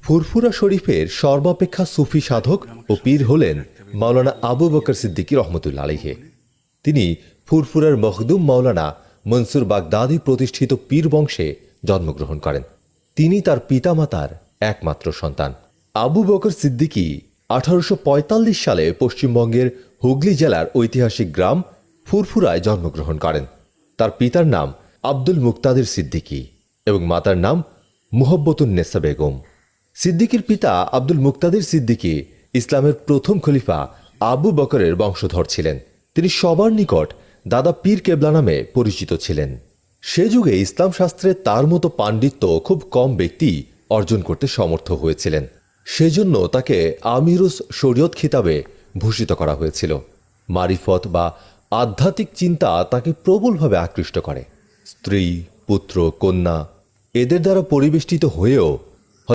ফুরফুরা শরীফের সর্বাপেক্ষা সুফি সাধক ও পীর হলেন মাওলানা আবু বকর সিদ্দিকী রহমতুল্লাহ আলাইহি। তিনি ফুরফুরার মখদুম মাওলানা মনসুর বাগদাদি প্রতিষ্ঠিত পীর বংশে জন্মগ্রহণ করেন। তিনি তার পিতামাতার একমাত্র সন্তান। আবু বকর সিদ্দিকী 1845 সালে পশ্চিমবঙ্গের হুগলি জেলার ঐতিহাসিক গ্রাম ফুরফুরায় জন্মগ্রহণ করেন। তার পিতার নাম আব্দুল মুক্তাদির সিদ্দিকী এবং মাতার নাম মুহব্বতুন্নেসা বেগম। সিদ্দিকীর পিতা আব্দুল মুক্তাদির সিদ্দিকী ইসলামের প্রথম খলিফা আবু বকরের বংশধর ছিলেন। তিনি সবার নিকট দাদা পীর কেবলা নামে পরিচিত ছিলেন। সে যুগে ইসলাম শাস্ত্রে তার মতো পাণ্ডিত্য খুব কম ব্যক্তি অর্জন করতে সমর্থ হয়েছিলেন। সেজন্য তাকে আমিরুস শরীয়ত খিতাবে ভূষিত করা হয়েছিল। মারিফত বা আধ্যাত্মিক চিন্তা তাকে প্রবলভাবে আকৃষ্ট করে। স্ত্রী, পুত্র, কন্যা এদের দ্বারা পরিবেষ্টিত হয়েও